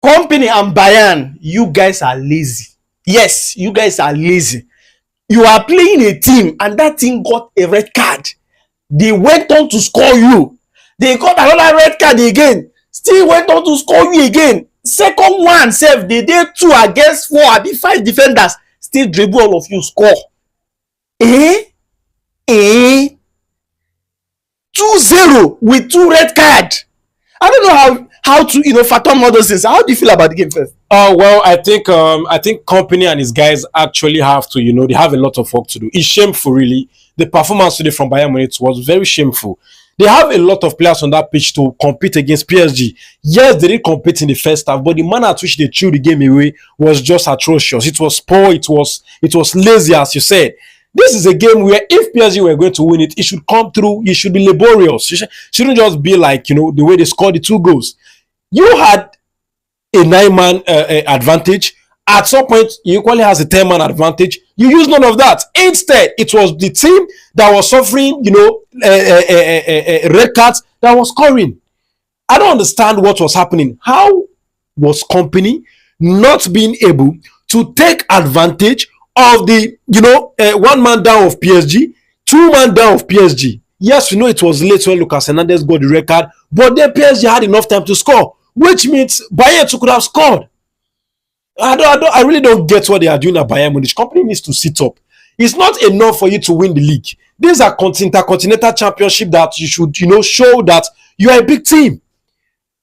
Company and Bayern, you guys are lazy. Yes, you guys are lazy. You are playing a team and that team got a red card. They went on to score you. They got another red card again. Still went on to score you again. Second one, self, they did 2 against 4, I be 5 defenders. Still dribble all of you, score. Eh? 2-0 with 2 red cards. I don't know how to fathom all those things. How do you feel about the game first? Well, I think Company and his guys actually have to, they have a lot of work to do. It's shameful, really. The performance today from Bayern Munich was very shameful. They have a lot of players on that pitch to compete against PSG. Yes, they did compete in the first half, but the manner at which they threw the game away was just atrocious. It was poor. It was lazy, as you said. This is a game where if PSG were going to win it, it should come through. It should be laborious. It shouldn't just be like, the way they scored the 2 goals. You had a 9-man advantage. At some point, you equally has a 10-man advantage. You use none of that. Instead, it was the team that was suffering, red cards that was scoring. I don't understand what was happening. How was Company not being able to take advantage of the, 1-man down of PSG, 2-man down of PSG? Yes, it was late when Lucas Hernandez got the red card, but then PSG had enough time to score, which means Bayern could have scored. I really don't get what they are doing at Bayern Munich. Company needs to sit up. It's not enough for you to win the league. These are intercontinental championship that you should, show that you are a big team.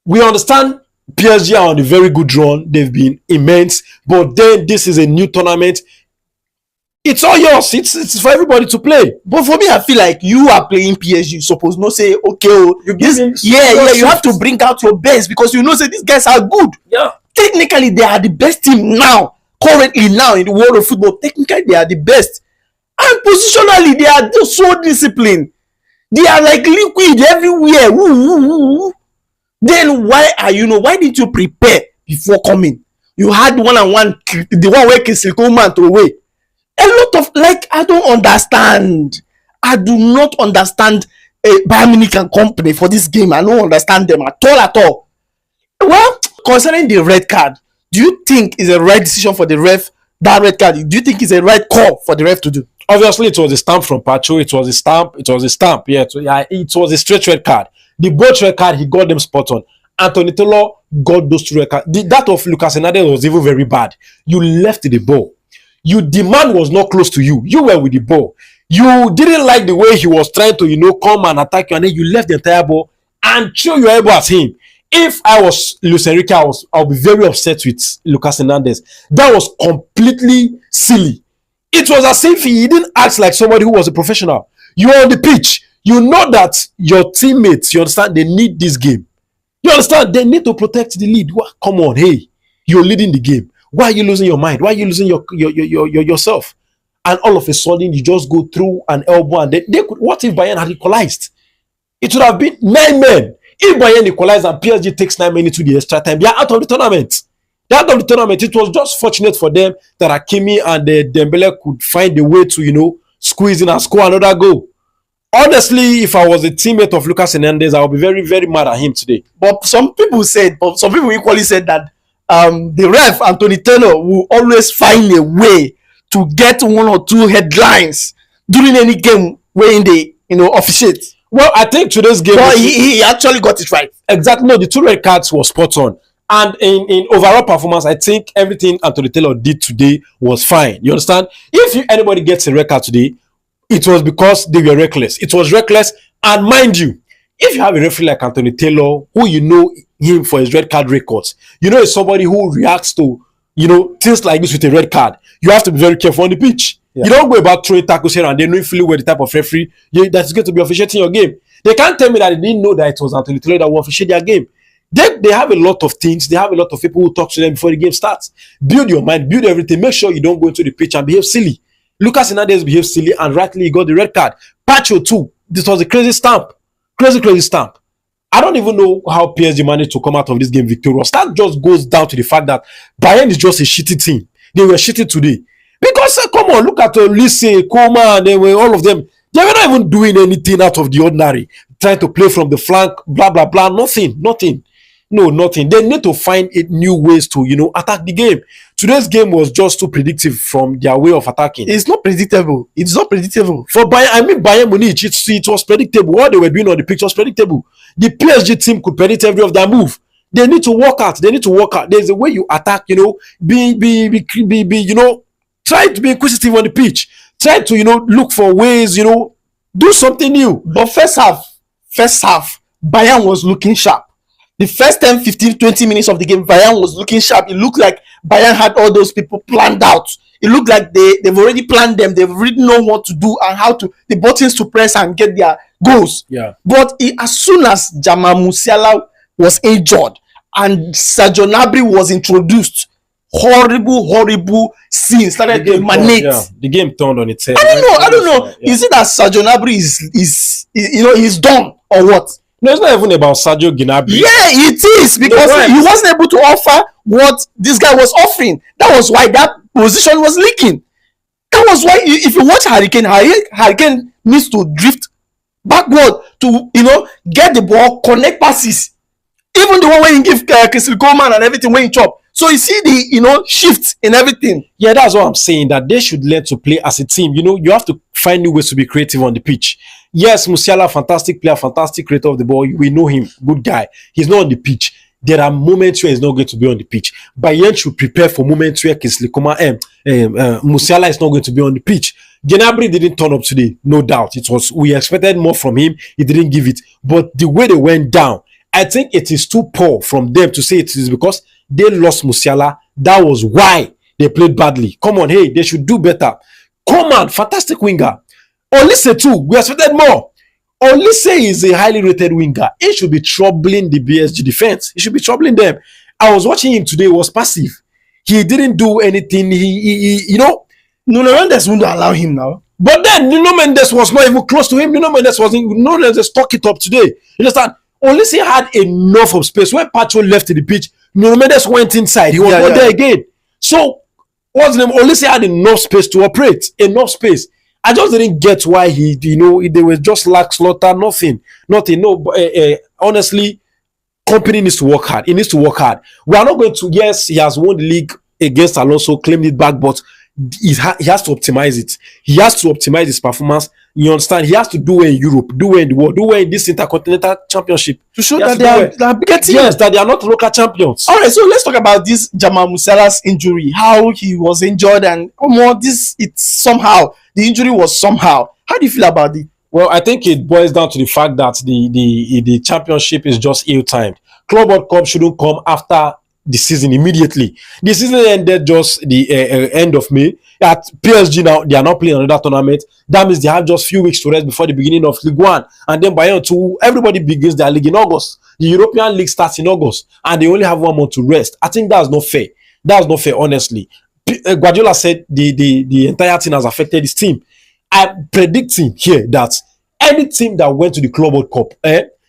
We understand PSG are on a very good run. They've been immense, but then this is a new tournament. It's all yours. It's for everybody to play. But for me, I feel like you are playing PSG. You suppose not say, okay, you have to bring out your best because say these guys are good. Yeah. Technically, they are the best team now. Currently now in the world of football, technically they are the best. And positionally, they are just so disciplined. They are like liquid everywhere. Then why didn't you prepare before coming? You had one-on-one, the one where Kylian threw away. A lot of, I don't understand. I do not understand Bayern Munich and Company for this game. I don't understand them at all. Well, concerning the red card, do you think it's a right decision for the ref, that red card? Do you think it's a right call for the ref to do? Obviously, it was a stamp from Pacho. It was a stamp. Yeah, it was a straight red card. The both red card, he got them spot on. Anthony Taylor got those 2 red cards. That of Lucas Hernandez was even very bad. You left the ball. The man was not close to you. You were with the ball. You didn't like the way he was trying to, come and attack you, and then you left the entire ball and threw your elbow at him. If I was Luis Enrique, I'll be very upset with Lucas Hernandez. That was completely silly. It was as if he didn't act like somebody who was a professional. You are on the pitch. You know that your teammates, you understand, they need this game. You understand? They need to protect the lead. Come on, hey, you're leading the game. Why are you losing your mind? Why are you losing yourself? And all of a sudden, you just go through an elbow and they could. What if Bayern had equalized? It would have been 9 men. If Bayern equalized and PSG takes 9 minutes to the extra time, they are out of the tournament. It was just fortunate for them that Hakimi and Dembélé could find a way to, squeeze in and score another goal. Honestly, if I was a teammate of Lucas Hernandez, I would be very, very mad at him today. But some people equally said that the ref, Anthony Taylor, will always find a way to get 1 or 2 headlines during any game wherein they, officiate. Well, I think today's game... But he actually got it right. Exactly. No, the 2 red cards were spot on. And in overall performance, I think everything Anthony Taylor did today was fine. You understand? If anybody gets a red card today, it was because they were reckless. It was reckless. And mind you, if you have a referee like Anthony Taylor, who you know him for his red card records, is somebody who reacts to, things like this with a red card. You have to be very careful on the pitch. Yeah. You don't go about throwing tackles here and then knowing fully well the type of referee that's going to be officiating your game. They can't tell me that they didn't know that it was Anthony Taylor that will officiate their game. They have a lot of things. They have a lot of people who talk to them before the game starts. Build your mind, build everything. Make sure you don't go into the pitch and behave silly. Lucas Hernandez behaved silly and rightly he got the red card. Pacho too. This was a crazy stamp. Crazy stamp. I don't even know how PSG managed to come out of this game victorious. That just goes down to the fact that Bayern is just a shitty team. They were shitty today. Because, come on, look at Lise, Koma, and all of them. They were not even doing anything out of the ordinary. Trying to play from the flank, blah, blah, blah. Nothing. No, nothing. They need to find new ways to, attack the game. Today's game was just too predictive from their way of attacking. It's not predictable. It's not predictable. For Bayern Munich, it was predictable. What they were doing on the pitch was predictable. The PSG team could predict every of their move. They need to work out. There's a way you attack, try to be inquisitive on the pitch. Try to, look for ways, do something new. But first half, Bayern was looking sharp. The first 10, 15, 20 minutes of the game, Bayern was looking sharp. It looked like Bayern had all those people planned out. It looked like they've already planned them. They've already know what to do and how to, the buttons to press and get their goals. Yeah. But as soon as Jamal Musiala was injured and Sergio Gnabry was introduced, horrible scenes started to emanate. The game turned on its head. I don't know. Yeah. Is it that Sergio Gnabry is he's done or what? No, it's not even about Sergio Gnabry. Yeah, it is, because he wasn't able to offer what this guy was offering. That was why that position was leaking. That was why, if you watch Hurricane needs to drift backward to get the ball, connect passes. Even the one when you give Kylian Coleman and everything when you chop. So you see the shift in everything. Yeah, that's what I'm saying. That they should learn to play as a team. You have to find new ways to be creative on the pitch. Yes, Musiala, fantastic player, fantastic creator of the ball. We know him, good guy. He's not on the pitch. There are moments where he's not going to be on the pitch. Bayern should prepare for moments where Musiala is not going to be on the pitch. Gnabry didn't turn up today, no doubt. We expected more from him. He didn't give it. But the way they went down, I think it is too poor from them to say it is because they lost Musiala. That was why they played badly. Come on, hey, they should do better. Coman, fantastic winger. Olise too, we expected more. Olise is a highly rated winger. He should be troubling the PSG defense. He should be troubling them. I was watching him today. He was passive. He didn't do anything. Nuno Mendes wouldn't allow him now. But then Nuno Mendes was not even close to him. Nuno Mendes stuck it up today. You understand? Olise had enough of space. When Pacho left the pitch, Nuno Mendes went inside. He was not there again. So what's the name? Olise had enough space to operate. Enough space. I just didn't get why they were just lackluster, nothing. No, honestly, company needs to work hard. He needs to work hard. We are not going to, yes, he has won the league against Alonso, claimed it back, but he has to optimize it. He has to optimize his performance. You understand? He has to do well in Europe, do well in the world, do well in this intercontinental championship. To show that they are getting. Yes, that they are not local champions. All right, so let's talk about this Jamal Musiala's injury, how he was injured, and the injury was somehow. How do you feel about it? Well, I think it boils down to the fact that the championship is just ill-timed. Club World Cup shouldn't come after the season immediately. The season ended just the end of May. At PSG now, they are not playing another tournament. That means they have just few weeks to rest before the beginning of Ligue 1. And then Bayern 2, everybody begins their league in August. The European League starts in August. And they only have 1 month to rest. I think that's not fair. That's not fair, honestly. Guardiola said the entire thing has affected his team. I'm predicting here that any team that went to the Club World Cup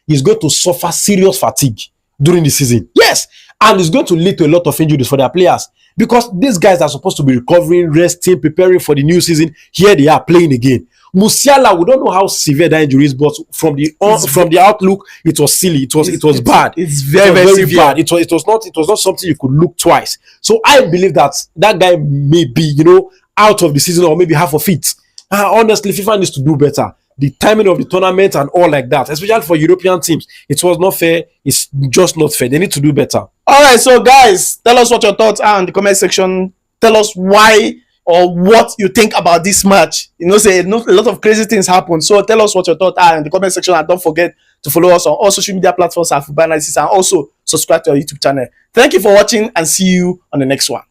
is going to suffer serious fatigue during the season. Yes, and it's going to lead to a lot of injuries for their players because these guys are supposed to be recovering, resting, preparing for the new season. Here they are playing again. Musiala, we don't know how severe that injury is, but from the outlook, it was silly. It was bad. It's very bad. It was not something you could look twice. So I believe that guy may be out of the season or maybe half of it. Honestly, FIFA needs to do better. The timing of the tournament and all like that, especially for European teams, it was not fair. It's just not fair. They need to do better. All right, so guys, tell us what your thoughts are in the comment section. Tell us why or what you think about this match. A lot of crazy things happen. So tell us what your thoughts are in the comment section, and don't forget to follow us on all social media platforms at Football Analysis, and also subscribe to our YouTube channel. Thank you for watching, and see you on the next one.